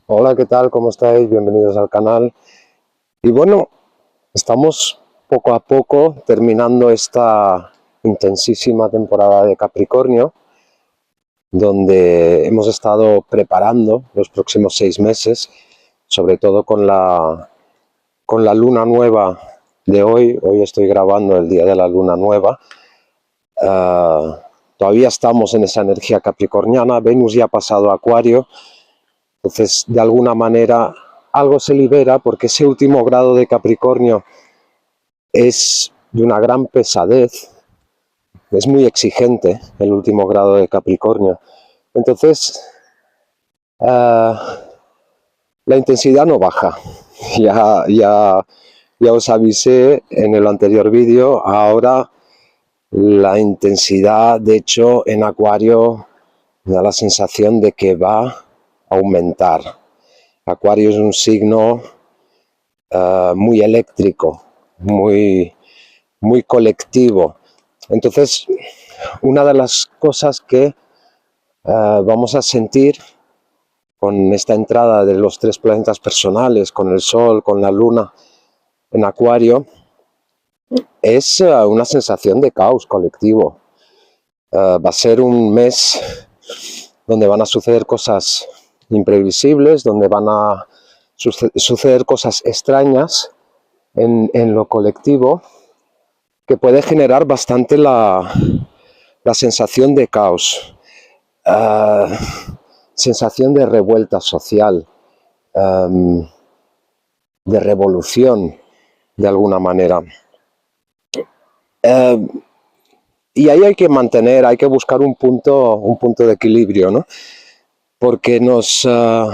Hola, ¿qué tal? ¿Cómo estáis? Bienvenidos al canal. Y bueno, estamos poco a poco terminando esta intensísima temporada de Capricornio, donde hemos estado preparando los próximos 6 meses, sobre todo con la luna nueva de hoy. Hoy estoy grabando el día de la luna nueva. Todavía estamos en esa energía capricorniana. Venus ya ha pasado a Acuario. Entonces, de alguna manera, algo se libera porque ese último grado de Capricornio es de una gran pesadez, es muy exigente el último grado de Capricornio. Entonces, la intensidad no baja. Ya os avisé en el anterior vídeo. Ahora la intensidad, de hecho, en Acuario me da la sensación de que va a aumentar. Acuario es un signo muy eléctrico, muy colectivo. Entonces, una de las cosas que vamos a sentir con esta entrada de los 3 planetas personales, con el Sol, con la Luna en Acuario, es una sensación de caos colectivo. Va a ser un mes donde van a suceder cosas imprevisibles, donde van a suceder cosas extrañas en lo colectivo, que puede generar bastante la sensación de caos, sensación de revuelta social, de revolución, de alguna manera. Y ahí hay que mantener, hay que buscar un punto de equilibrio, ¿no? Porque nos han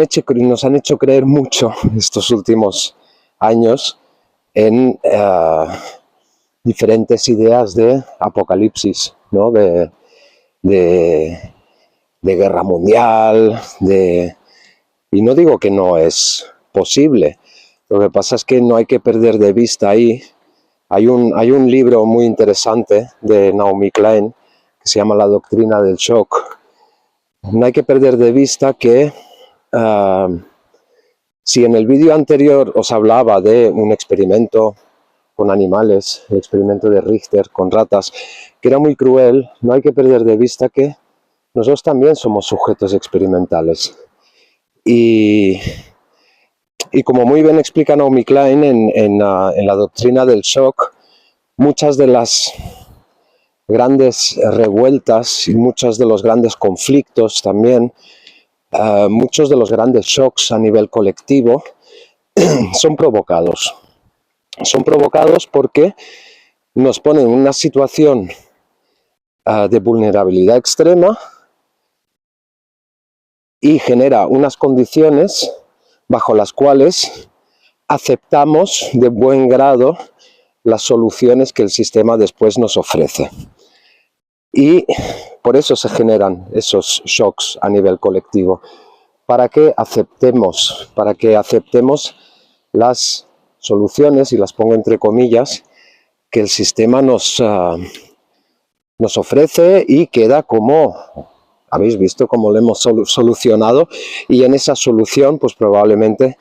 hecho creer mucho estos últimos años en diferentes ideas de apocalipsis, ¿no? De guerra mundial, y no digo que no es posible. Lo que pasa es que no hay que perder de vista ahí. Hay un libro muy interesante de Naomi Klein que se llama La doctrina del shock. No hay que perder de vista que si en el vídeo anterior os hablaba de un experimento con animales, el experimento de Richter con ratas, que era muy cruel, no hay que perder de vista que nosotros también somos sujetos experimentales. Y como muy bien explica Naomi Klein en la doctrina del shock, muchas de las grandes revueltas y muchos de los grandes conflictos también, muchos de los grandes shocks a nivel colectivo son provocados. Son provocados porque nos ponen en una situación de vulnerabilidad extrema y genera unas condiciones bajo las cuales aceptamos de buen grado las soluciones que el sistema después nos ofrece. Y por eso se generan esos shocks a nivel colectivo, para que aceptemos las soluciones, y las pongo entre comillas, que el sistema nos ofrece, y queda como, habéis visto cómo lo hemos solucionado, y en esa solución pues probablemente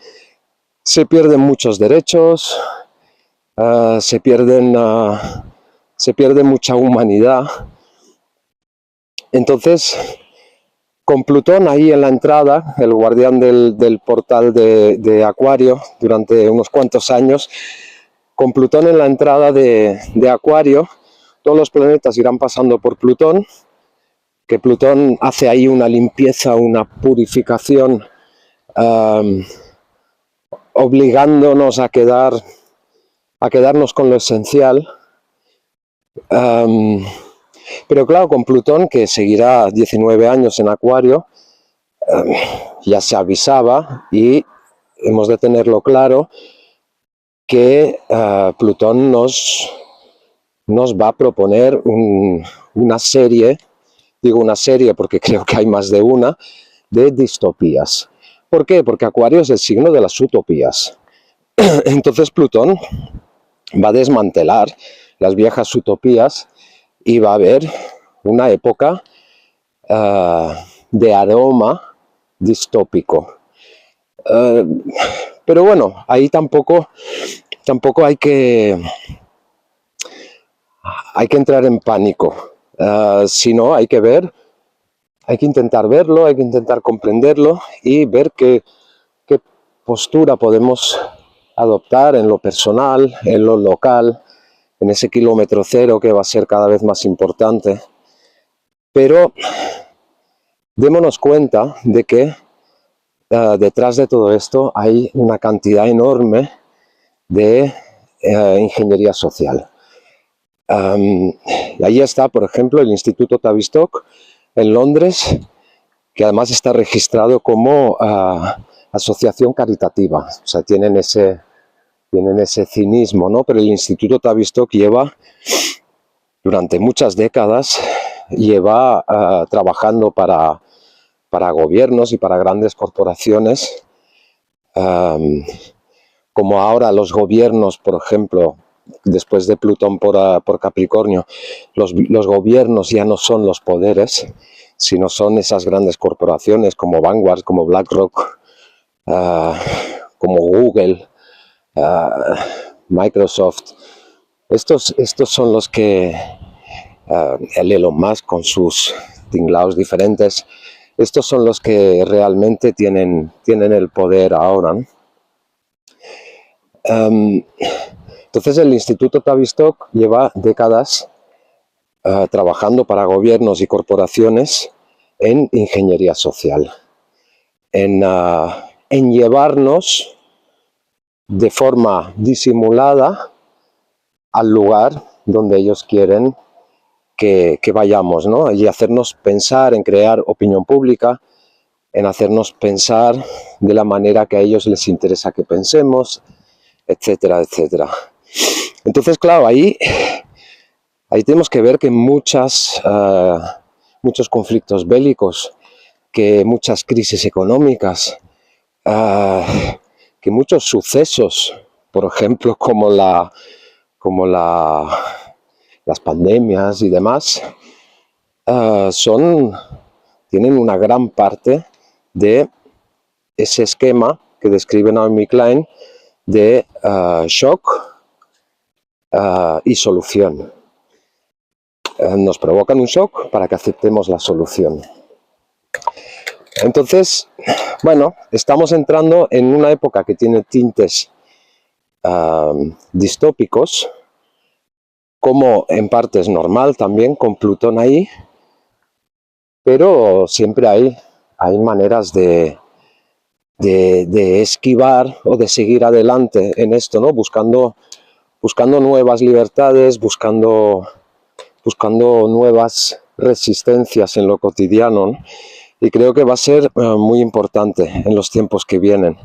se pierden muchos derechos, se pierde mucha humanidad. Entonces, con Plutón ahí en la entrada, el guardián del portal de Acuario durante unos cuantos años, con Plutón en la entrada de Acuario, todos los planetas irán pasando por Plutón, que Plutón hace ahí una limpieza, una purificación, obligándonos a quedarnos con lo esencial. Pero claro, con Plutón, que seguirá 19 años en Acuario, ya se avisaba, y hemos de tenerlo claro, que Plutón nos va a proponer una serie, digo una serie porque creo que hay más de una, de distopías. ¿Por qué? Porque Acuario es el signo de las utopías. Entonces Plutón va a desmantelar las viejas utopías y va a haber una época de aroma distópico. Pero bueno, ahí tampoco hay que entrar en pánico, sino hay que intentar verlo, hay que intentar comprenderlo y ver qué postura podemos adoptar en lo personal, en lo local, en ese kilómetro cero que va a ser cada vez más importante. Pero démonos cuenta de que detrás de todo esto hay una cantidad enorme de ingeniería social. Y ahí está, por ejemplo, el Instituto Tavistock en Londres, que además está registrado como asociación caritativa. O sea, tienen ese cinismo, ¿no? Pero el Instituto Tavistock lleva, durante muchas décadas, trabajando para gobiernos y para grandes corporaciones, como ahora los gobiernos, por ejemplo, después de Plutón por Capricornio, los gobiernos ya no son los poderes, sino son esas grandes corporaciones como Vanguard, como BlackRock, como Google, Microsoft. Estos son los que, el Elon Musk con sus tinglaos diferentes, estos son los que realmente tienen el poder ahora, ¿no? Entonces el Instituto Tavistock lleva décadas trabajando para gobiernos y corporaciones en ingeniería social, en llevarnos de forma disimulada al lugar donde ellos quieren que vayamos, ¿no? Y hacernos pensar, en crear opinión pública, en hacernos pensar de la manera que a ellos les interesa que pensemos, etcétera, etcétera. Entonces, claro, ahí tenemos que ver que muchos conflictos bélicos, que muchas crisis económicas, que muchos sucesos, por ejemplo, como las pandemias y demás, tienen una gran parte de ese esquema que describe Naomi Klein de shock y solución. Nos provocan un shock para que aceptemos la solución. Entonces, bueno, estamos entrando en una época que tiene tintes distópicos, como en parte es normal también con Plutón ahí, pero siempre hay maneras de esquivar o de seguir adelante en esto, ¿no? Buscando nuevas libertades, buscando nuevas resistencias en lo cotidiano, ¿no? Y creo que va a ser muy importante en los tiempos que vienen.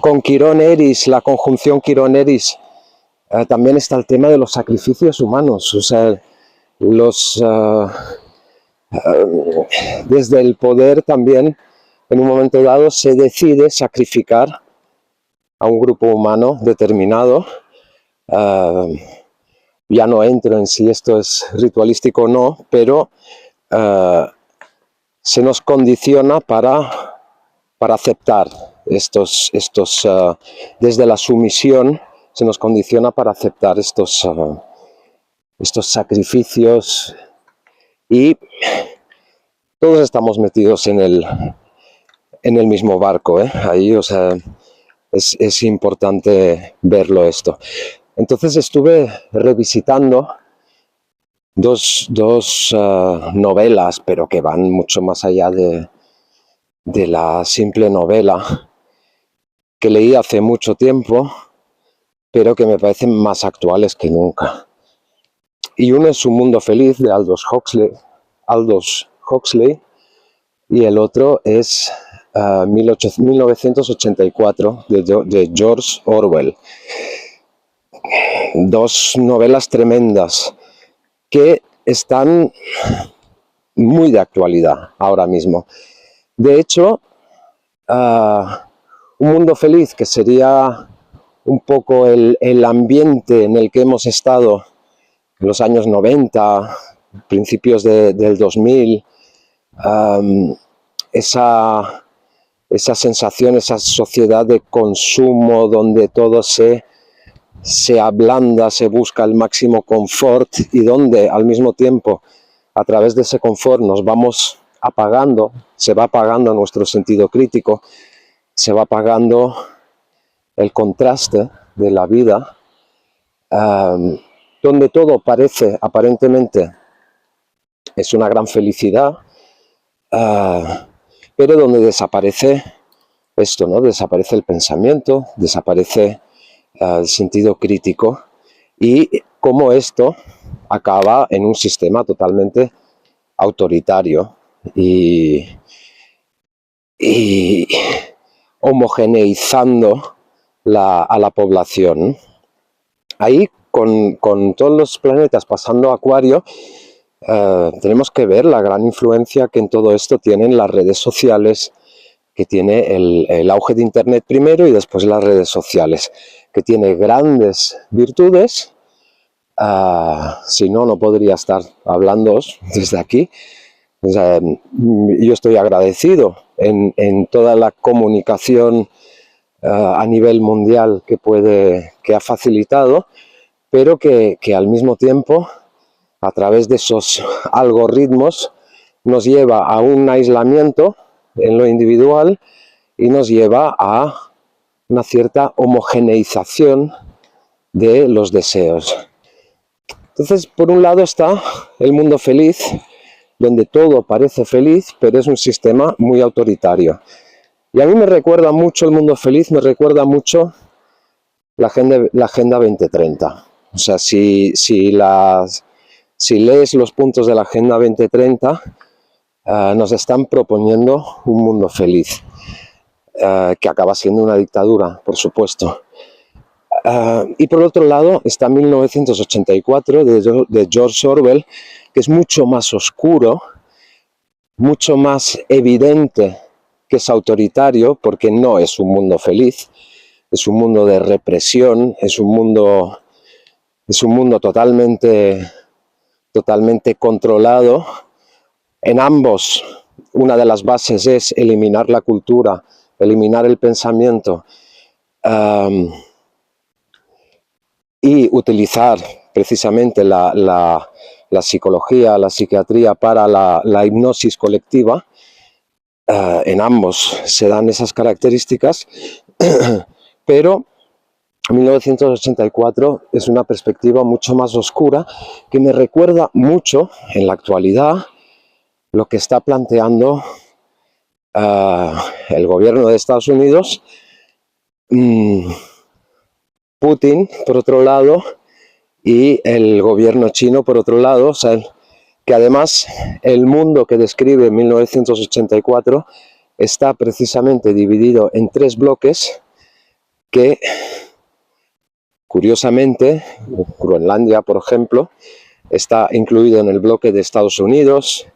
Con Quirón Eris, la conjunción Quirón Eris, también está el tema de los sacrificios humanos. O sea, desde el poder también, en un momento dado, se decide sacrificar a un grupo humano determinado. Ya no entro en si esto es ritualístico o no, pero se nos condiciona para aceptar estos desde la sumisión se nos condiciona para aceptar estos sacrificios, y todos estamos metidos en el mismo barco, ¿eh? Ahí, o sea, es importante verlo esto. Entonces estuve revisitando dos novelas, pero que van mucho más allá de la simple novela, que leí hace mucho tiempo, pero que me parecen más actuales que nunca. Y uno es Un mundo feliz, de Aldous Huxley, y el otro es 1984, de George Orwell. Dos novelas tremendas que están muy de actualidad ahora mismo. De hecho, Un mundo feliz, que sería un poco el ambiente en el que hemos estado en los años 90, principios del 2000, esa sensación, esa sociedad de consumo donde todo se ablanda, se busca el máximo confort y donde al mismo tiempo a través de ese confort nos vamos apagando, se va apagando nuestro sentido crítico, se va apagando el contraste de la vida, donde todo parece aparentemente es una gran felicidad, pero donde desaparece esto, ¿no? Desaparece el pensamiento, desaparece el sentido crítico, y cómo esto acaba en un sistema totalmente autoritario y homogeneizando a la población. Ahí, con todos los planetas pasando a Acuario, tenemos que ver la gran influencia que en todo esto tienen las redes sociales, que tiene el auge de Internet primero y después las redes sociales, que tiene grandes virtudes. Si no, no podría estar hablándoos desde aquí. O sea, yo estoy agradecido en toda la comunicación a nivel mundial que ha facilitado, pero que al mismo tiempo, a través de esos algoritmos, nos lleva a un aislamiento en lo individual y nos lleva a una cierta homogeneización de los deseos. Entonces, por un lado está el mundo feliz, donde todo parece feliz, pero es un sistema muy autoritario. Y a mí me recuerda mucho el mundo feliz, me recuerda mucho la Agenda 2030. O sea, si lees los puntos de la Agenda 2030, nos están proponiendo un mundo feliz, que acaba siendo una dictadura, por supuesto. Y por otro lado está 1984 de George Orwell, que es mucho más oscuro, mucho más evidente que es autoritario, porque no es un mundo feliz, es un mundo de represión, es un mundo totalmente controlado. En ambos, una de las bases es eliminar la cultura, eliminar el pensamiento, y utilizar precisamente la psicología, la psiquiatría para la hipnosis colectiva. En ambos se dan esas características, pero 1984 es una perspectiva mucho más oscura, que me recuerda mucho en la actualidad lo que está planteando el gobierno de Estados Unidos, Putin por otro lado, y el gobierno chino por otro lado. O sea, que además el mundo que describe 1984 está precisamente dividido en tres bloques que, curiosamente, Groenlandia, por ejemplo, está incluido en el bloque de Estados Unidos,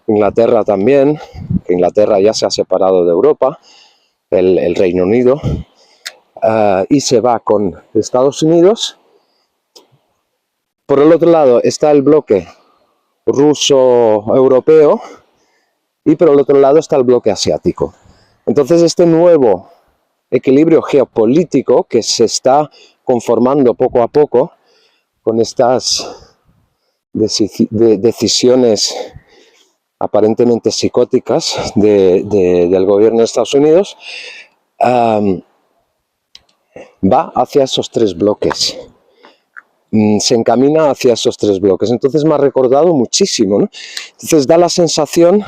Inglaterra también, que Inglaterra ya se ha separado de Europa, el Reino Unido, y se va con Estados Unidos. Por el otro lado está el bloque ruso-europeo y por el otro lado está el bloque asiático. Entonces, este nuevo equilibrio geopolítico que se está conformando poco a poco con estas decisiones aparentemente psicóticas del gobierno de Estados Unidos, va hacia esos tres bloques. Se encamina hacia esos tres bloques. Entonces me ha recordado muchísimo, ¿no? Entonces da la sensación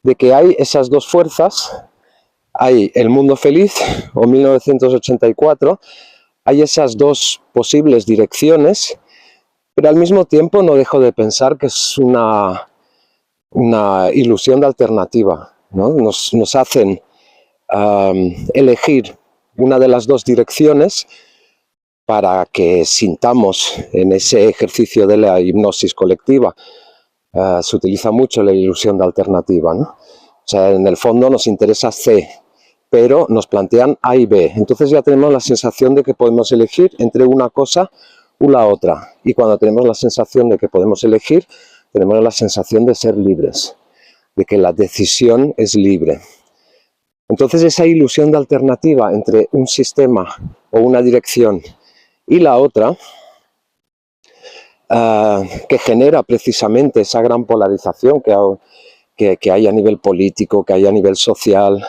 de que hay esas dos fuerzas, hay el mundo feliz o 1984, hay esas dos posibles direcciones, pero al mismo tiempo no dejo de pensar que es una ilusión de alternativa, ¿no? Nos hacen elegir una de las dos direcciones para que sintamos en ese ejercicio de la hipnosis colectiva. Se utiliza mucho la ilusión de alternativa, ¿no? O sea, en el fondo nos interesa C, pero nos plantean A y B. Entonces ya tenemos la sensación de que podemos elegir entre una cosa u la otra. Y cuando tenemos la sensación de que podemos elegir, tenemos la sensación de ser libres. de que la decisión es libre. Entonces esa ilusión de alternativa entre un sistema o una dirección y la otra, que genera precisamente esa gran polarización que hay a nivel político, que hay a nivel social,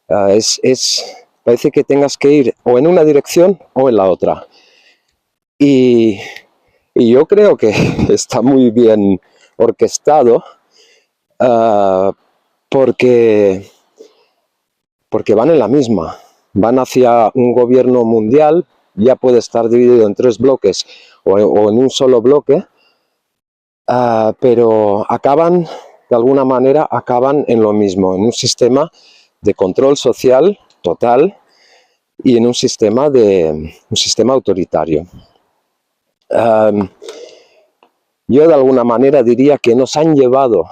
parece que tengas que ir o en una dirección o en la otra. Y yo creo que está muy bien orquestado, porque van en la misma, van hacia un gobierno mundial, ya puede estar dividido en 3 bloques o en un solo bloque, pero acaban, de alguna manera, acaban en lo mismo, en un sistema de control social total y en un sistema autoritario. Yo de alguna manera diría que nos han llevado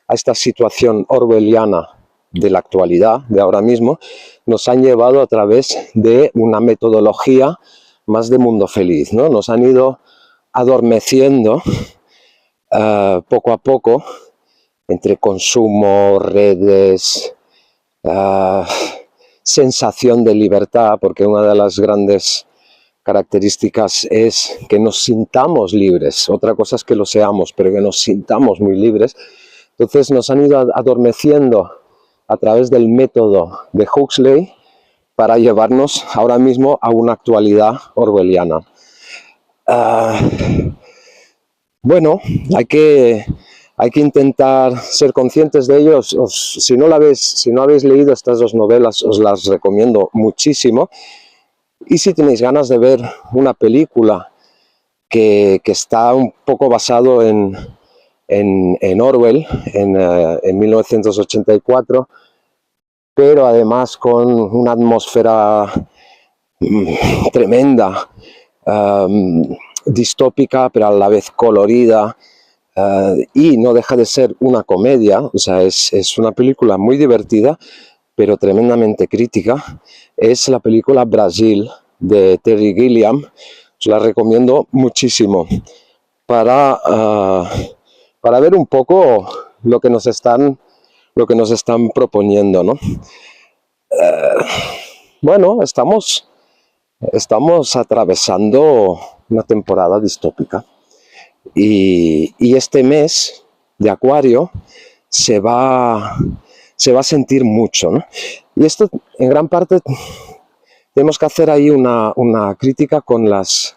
a esta situación orwelliana de la actualidad, de ahora mismo, nos han llevado a través de una metodología más de mundo feliz, ¿no? Nos han ido adormeciendo poco a poco entre consumo, redes, sensación de libertad, porque una de las grandes características es que nos sintamos libres. Otra cosa es que lo seamos, pero que nos sintamos muy libres. Entonces nos han ido adormeciendo a través del método de Huxley para llevarnos ahora mismo a una actualidad orwelliana. Bueno, hay que intentar ser conscientes de ello. Si no habéis leído estas 2 novelas, os las recomiendo muchísimo. Y si tenéis ganas de ver una película que está un poco basado en Orwell, en 1984, pero además con una atmósfera tremenda, distópica, pero a la vez colorida, y no deja de ser una comedia, o sea, es una película muy divertida, pero tremendamente crítica. Es la película Brasil, de Terry Gilliam. Os la recomiendo muchísimo para ver un poco lo que nos están proponiendo, ¿no? Bueno, estamos atravesando una temporada distópica y este mes de Acuario se va a sentir mucho, ¿no? Y esto, en gran parte, tenemos que hacer ahí una crítica con las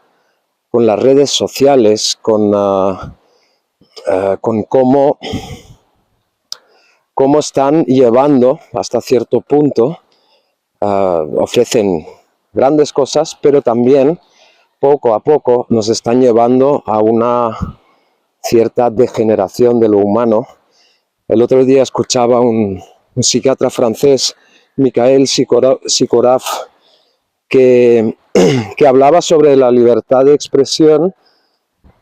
redes sociales, con cómo están llevando hasta cierto punto, ofrecen grandes cosas, pero también poco a poco nos están llevando a una cierta degeneración de lo humano. El otro día escuchaba un psiquiatra francés, Michael Sikorav, que hablaba sobre la libertad de expresión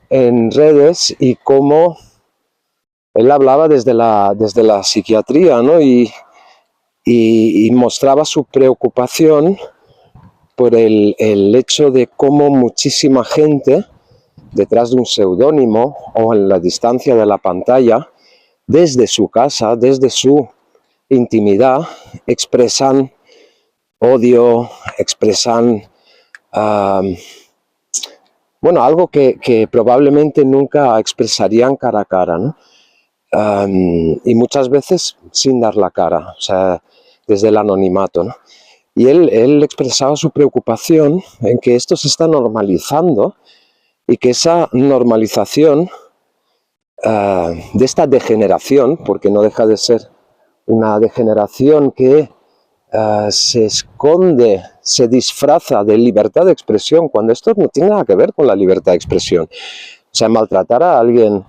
en redes y cómo él hablaba desde la psiquiatría, ¿no? y mostraba su preocupación por el hecho de cómo muchísima gente, detrás de un seudónimo o en la distancia de la pantalla, desde su casa, desde su intimidad, expresan odio, expresan bueno, algo que probablemente nunca expresarían cara a cara, ¿no? Y muchas veces sin dar la cara, o sea, desde el anonimato, ¿no? Y él expresaba su preocupación en que esto se está normalizando y que esa normalización de esta degeneración, porque no deja de ser una degeneración que se esconde, se disfraza de libertad de expresión, cuando esto no tiene nada que ver con la libertad de expresión. O sea, maltratar a alguien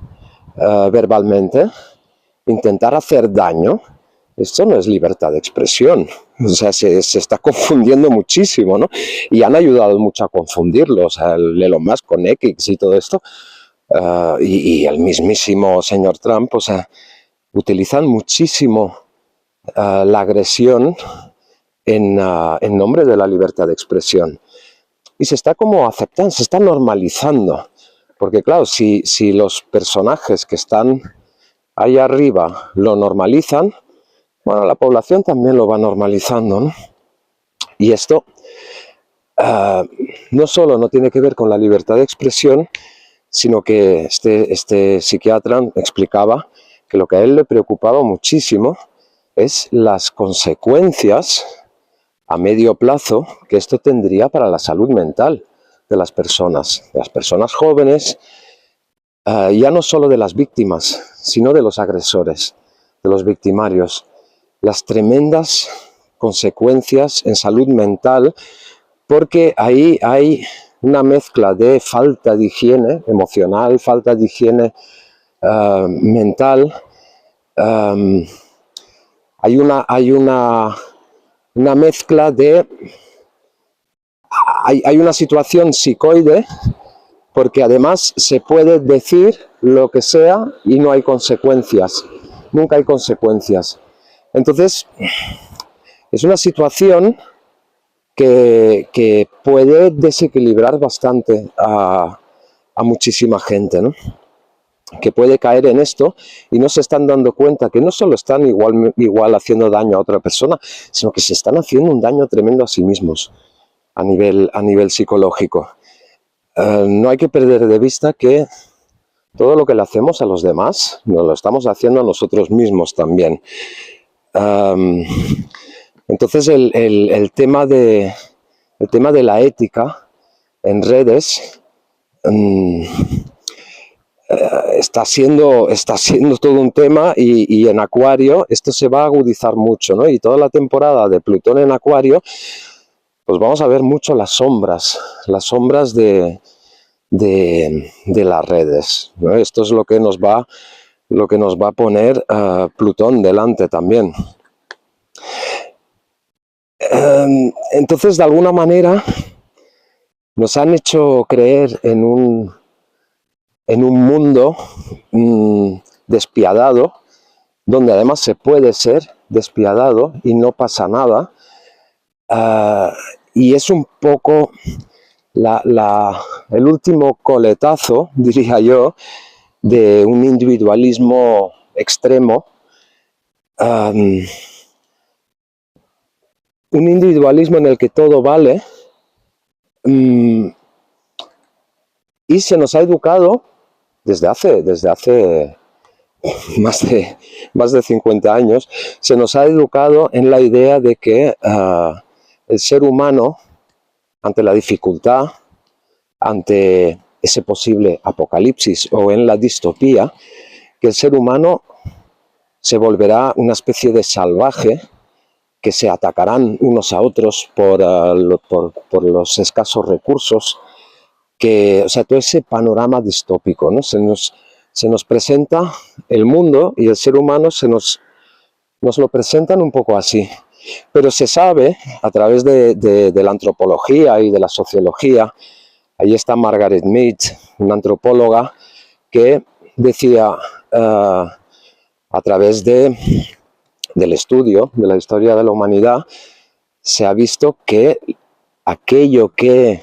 verbalmente, intentar hacer daño, esto no es libertad de expresión. O sea, se está confundiendo muchísimo, ¿no? Y han ayudado mucho a confundirlo, o sea, el Elon Musk con X y todo esto, y el mismísimo señor Trump, o sea, utilizan muchísimo la agresión en nombre de la libertad de expresión. Y se está como aceptando, se está normalizando. Porque claro, si los personajes que están ahí arriba lo normalizan, bueno, la población también lo va normalizando, ¿no? Y esto no solo no tiene que ver con la libertad de expresión, sino que este psiquiatra explicaba que lo que a él le preocupaba muchísimo es las consecuencias a medio plazo que esto tendría para la salud mental de las personas jóvenes, ya no solo de las víctimas, sino de los agresores, de los victimarios. Las tremendas consecuencias en salud mental, porque ahí hay una mezcla de falta de higiene emocional, falta de higiene mental. Hay una mezcla de... Hay una situación psicoide, porque además se puede decir lo que sea y no hay consecuencias. Nunca hay consecuencias. Entonces, es una situación que puede desequilibrar bastante a muchísima gente, ¿no? Que puede caer en esto y no se están dando cuenta que no solo están igual haciendo daño a otra persona, sino que se están haciendo un daño tremendo a sí mismos a nivel psicológico. No hay que perder de vista que todo lo que le hacemos a los demás nos lo estamos haciendo a nosotros mismos también. Entonces el tema de la ética en redes está siendo todo un tema, y en Acuario esto se va a agudizar mucho, ¿no? Y toda la temporada de Plutón en Acuario, pues vamos a ver mucho las sombras de las redes, ¿no? Esto es lo que nos va a poner Plutón delante también. Entonces, de alguna manera, nos han hecho creer en un mundo despiadado, donde además se puede ser despiadado y no pasa nada, y es un poco el último coletazo, diría yo, de un individualismo extremo, un individualismo en el que todo vale, y se nos ha educado desde hace más de 50 años, se nos ha educado en la idea de que el ser humano, ante la dificultad, ante ese posible apocalipsis o en la distopía, que el ser humano se volverá una especie de salvaje, que se atacarán unos a otros por los escasos recursos, o sea, todo ese panorama distópico, ¿no? Se nos presenta el mundo y el ser humano nos lo presentan un poco así. Pero se sabe, a través de la antropología y de la sociología, ahí está Margaret Mead, una antropóloga, que decía, a través del estudio de la historia de la humanidad, se ha visto que aquello que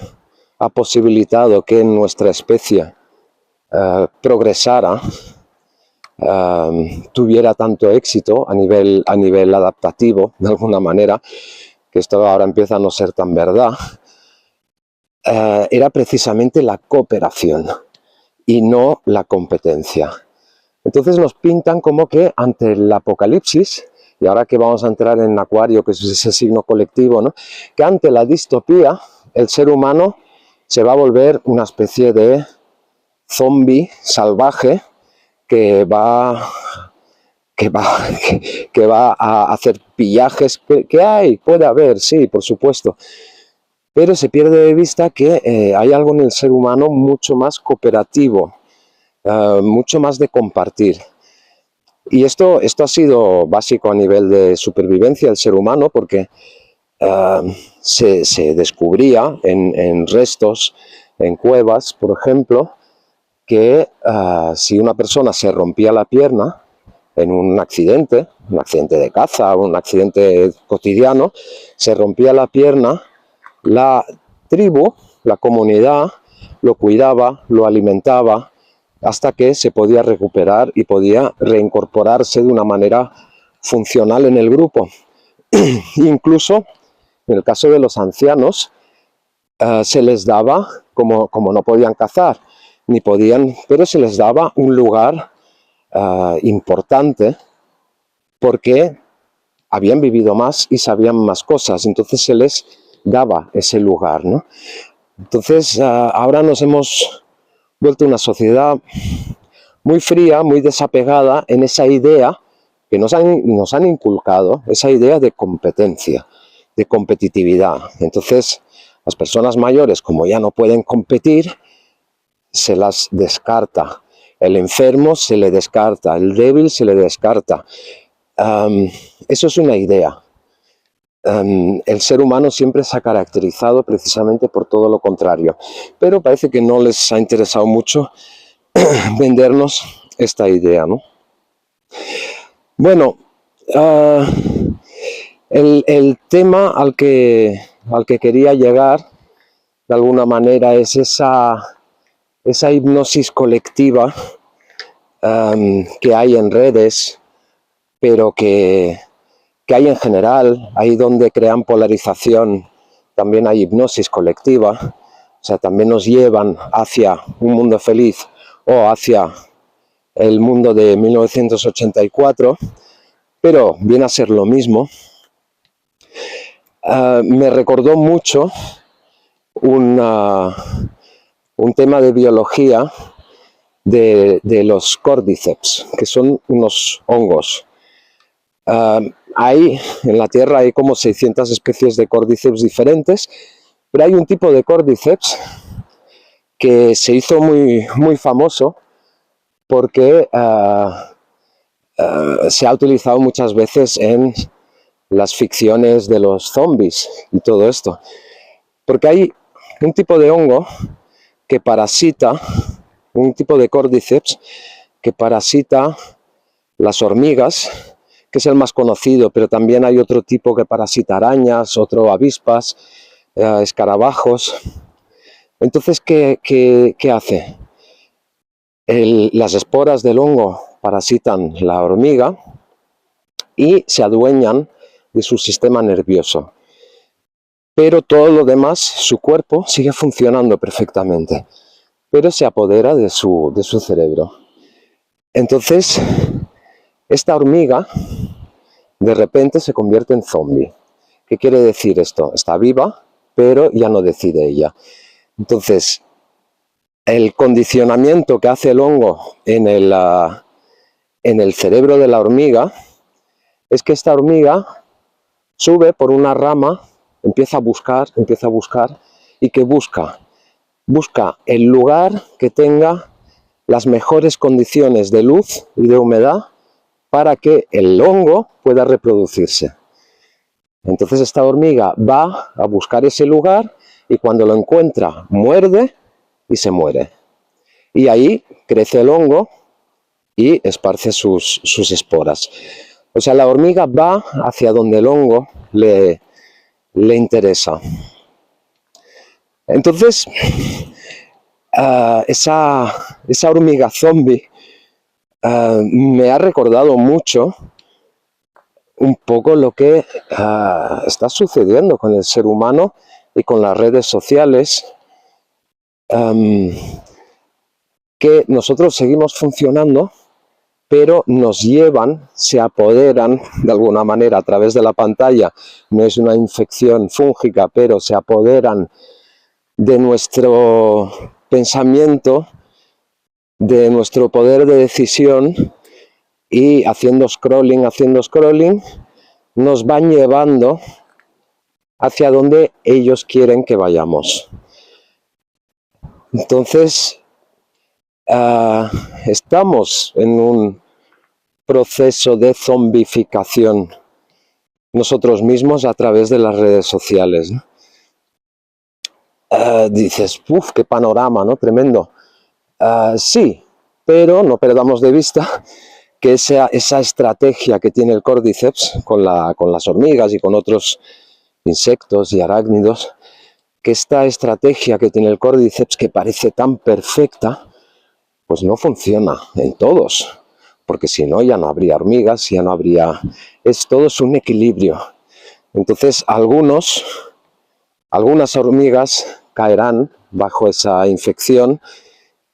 ha posibilitado que nuestra especie progresara, tuviera tanto éxito a nivel adaptativo, de alguna manera, que esto ahora empieza a no ser tan verdad, era precisamente la cooperación y no la competencia. Entonces nos pintan como que ante el apocalipsis, y ahora que vamos a entrar en Acuario, que es ese signo colectivo, ¿no?, que ante la distopía el ser humano se va a volver una especie de zombie salvaje que va a hacer pillajes, que puede haber, sí, por supuesto, pero se pierde de vista que hay algo en el ser humano mucho más cooperativo, mucho más de compartir. Y esto ha sido básico a nivel de supervivencia del ser humano, porque se descubría en restos, en cuevas, por ejemplo, que si una persona se rompía la pierna en un accidente de caza o un accidente cotidiano, se rompía la pierna, la tribu, la comunidad, lo cuidaba, lo alimentaba, hasta que se podía recuperar y podía reincorporarse de una manera funcional en el grupo. Incluso en el caso de los ancianos, se les daba, como no podían cazar, ni podían, pero se les daba un lugar importante porque habían vivido más y sabían más cosas, entonces se les daba ese lugar, ¿no? Entonces ahora nos hemos vuelto una sociedad muy fría, muy desapegada en esa idea que nos han inculcado, esa idea de competencia, de competitividad. Entonces las personas mayores, como ya no pueden competir, se las descarta. El enfermo se le descarta, el débil se le descarta. Eso es una idea. El ser humano siempre se ha caracterizado precisamente por todo lo contrario, pero parece que no les ha interesado mucho vendernos esta idea, ¿no? Bueno, el tema al que quería llegar de alguna manera es esa hipnosis colectiva que hay en redes, pero que hay en general, ahí donde crean polarización, también hay hipnosis colectiva, o sea, también nos llevan hacia un mundo feliz o hacia el mundo de 1984, pero viene a ser lo mismo. Me recordó mucho un tema de biología de los Cordyceps, que son unos hongos. Hay en la Tierra hay como 600 especies de Cordyceps diferentes, pero hay un tipo de Cordyceps que se hizo muy famoso porque se ha utilizado muchas veces en las ficciones de los zombies y todo esto, porque hay un tipo de hongo que parasita, un tipo de Cordyceps que parasita las hormigas, que es el más conocido, pero también hay otro tipo que parasita arañas, otro avispas, escarabajos. Entonces, ¿qué hace? Las esporas del hongo parasitan la hormiga y se adueñan de su sistema nervioso. Pero todo lo demás, su cuerpo sigue funcionando perfectamente, pero se apodera de su cerebro. Entonces, esta hormiga de repente se convierte en zombie. ¿Qué quiere decir esto? Está viva, pero ya no decide ella. Entonces, el condicionamiento que hace el hongo en el cerebro de la hormiga es que esta hormiga sube por una rama, empieza a buscar, y que busca el lugar que tenga las mejores condiciones de luz y de humedad para que el hongo pueda reproducirse. Entonces esta hormiga va a buscar ese lugar y cuando lo encuentra muerde y se muere. Y ahí crece el hongo y esparce sus esporas. O sea, la hormiga va hacia donde el hongo le interesa. Entonces, esa hormiga zombie me ha recordado mucho un poco lo que está sucediendo con el ser humano y con las redes sociales, que nosotros seguimos funcionando, pero nos llevan, se apoderan de alguna manera a través de la pantalla. No es una infección fúngica, pero se apoderan de nuestro pensamiento, de nuestro poder de decisión, y haciendo scrolling, nos van llevando hacia donde ellos quieren que vayamos. Entonces, estamos en un proceso de zombificación nosotros mismos a través de las redes sociales, ¿no? Dices, uff, qué panorama, ¿no? Tremendo. Sí, pero no perdamos de vista que esa estrategia que tiene el Cordyceps con las hormigas y con otros insectos y arácnidos, que esta estrategia que tiene el Cordyceps, que parece tan perfecta, pues no funciona en todos, porque si no ya no habría hormigas, ya no habría... Todo es un equilibrio. Entonces algunas hormigas caerán bajo esa infección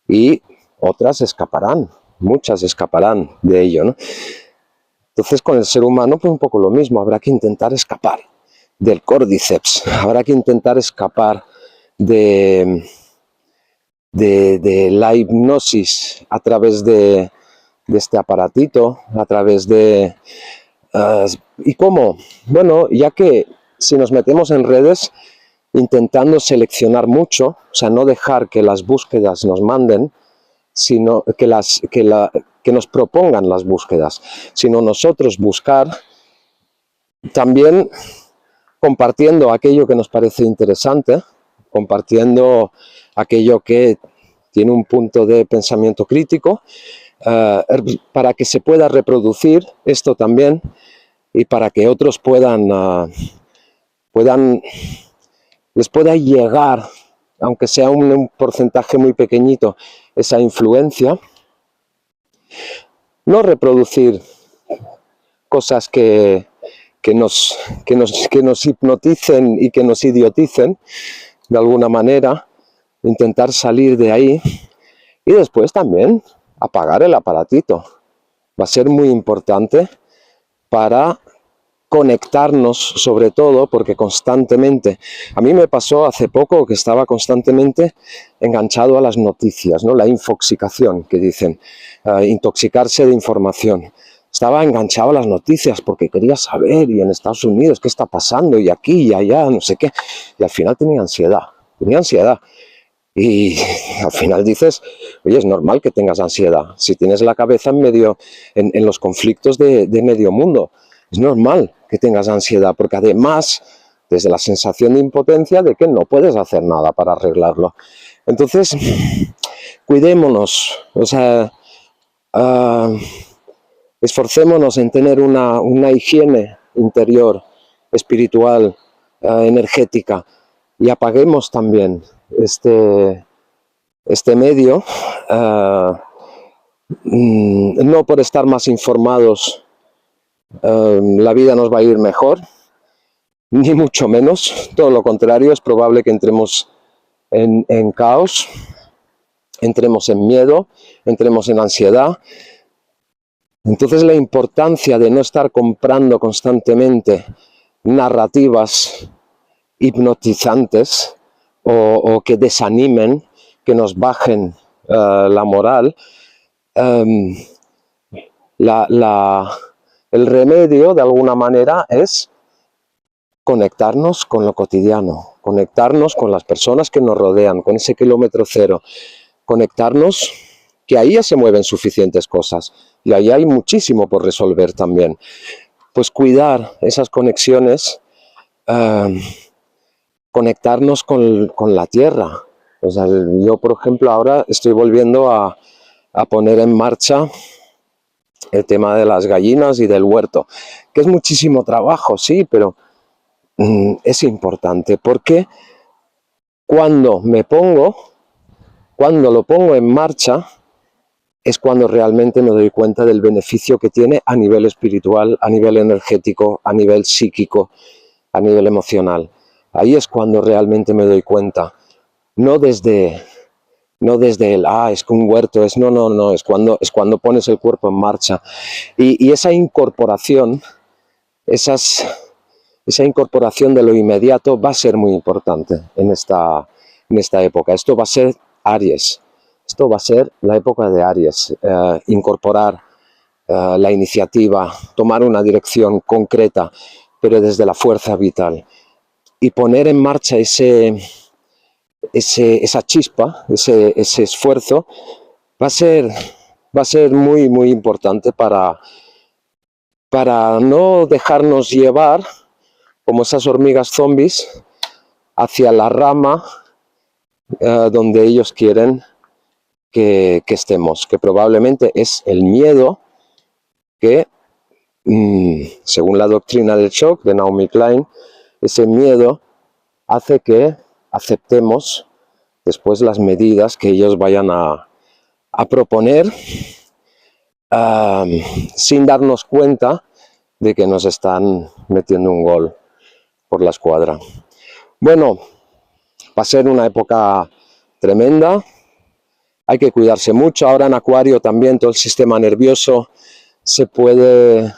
y otras escaparán, muchas escaparán de ello, ¿no? Entonces con el ser humano pues un poco lo mismo, habrá que intentar escapar del córdiceps, habrá que intentar escapar de la hipnosis a través de este aparatito, a través de... ¿Y cómo? Bueno, ya que si nos metemos en redes intentando seleccionar mucho, o sea, no dejar que las búsquedas nos manden, sino que nos propongan las búsquedas, sino nosotros buscar, también compartiendo aquello que nos parece interesante, compartiendo aquello que tiene un punto de pensamiento crítico, para que se pueda reproducir esto también y para que otros les pueda llegar, aunque sea un porcentaje muy pequeñito, esa influencia. No reproducir cosas que nos hipnoticen y que nos idioticen de alguna manera, intentar salir de ahí y después también apagar el aparatito. Va a ser muy importante para conectarnos, sobre todo porque constantemente, a mí me pasó hace poco que estaba constantemente enganchado a las noticias, ¿no? La infoxicación que dicen, intoxicarse de información. Estaba enganchado a las noticias porque quería saber, y en Estados Unidos qué está pasando, y aquí y allá, no sé qué, y al final tenía ansiedad. Y al final dices, oye, es normal que tengas ansiedad, si tienes la cabeza en los conflictos de medio mundo, es normal que tengas ansiedad, porque además, desde la sensación de impotencia de que no puedes hacer nada para arreglarlo. Entonces, cuidémonos, o sea, esforcémonos en tener una higiene interior, espiritual, energética, y apaguemos también este medio, no por estar más informados la vida nos va a ir mejor, ni mucho menos, todo lo contrario, es probable que entremos en caos, entremos en miedo, entremos en ansiedad. Entonces la importancia de no estar comprando constantemente narrativas hipnotizantes o que desanimen, que nos bajen la moral, el remedio de alguna manera es conectarnos con lo cotidiano, conectarnos con las personas que nos rodean, con ese kilómetro cero, conectarnos, que ahí ya se mueven suficientes cosas y ahí hay muchísimo por resolver también. Pues cuidar esas conexiones, conectarnos con la tierra. O sea, yo, por ejemplo, ahora estoy volviendo a poner en marcha el tema de las gallinas y del huerto, que es muchísimo trabajo, sí, pero es importante, porque cuando lo pongo en marcha, es cuando realmente me doy cuenta del beneficio que tiene a nivel espiritual, a nivel energético, a nivel psíquico, a nivel emocional. Ahí es cuando realmente me doy cuenta, no desde el, es que un huerto es, no, es cuando pones el cuerpo en marcha. Y esa incorporación, esa incorporación de lo inmediato va a ser muy importante en esta época. Esto va a ser Aries, esto va a ser la época de Aries, incorporar la iniciativa, tomar una dirección concreta, pero desde la fuerza vital, y poner en marcha esa chispa, ese esfuerzo, va a ser muy, muy importante para no dejarnos llevar, como esas hormigas zombies, hacia la rama donde ellos quieren que estemos, que probablemente es el miedo que, según la doctrina del shock de Naomi Klein, ese miedo hace que aceptemos después las medidas que ellos vayan a a proponer sin darnos cuenta de que nos están metiendo un gol por la escuadra. Bueno, va a ser una época tremenda, hay que cuidarse mucho. Ahora en Acuario también todo el sistema nervioso se puede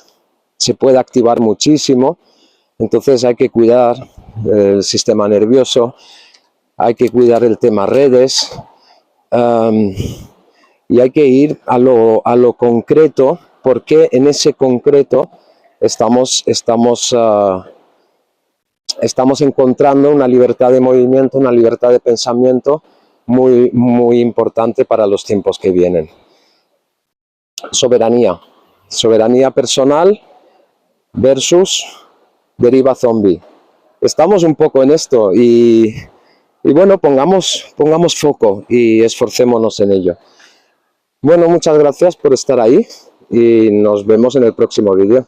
activar muchísimo, entonces hay que cuidar el sistema nervioso, hay que cuidar el tema redes, y hay que ir a lo concreto, porque en ese concreto estamos encontrando una libertad de movimiento, una libertad de pensamiento muy, muy importante para los tiempos que vienen. Soberanía personal versus deriva zombie. Estamos un poco en esto y bueno, pongamos foco y esforcémonos en ello. Bueno, muchas gracias por estar ahí y nos vemos en el próximo vídeo.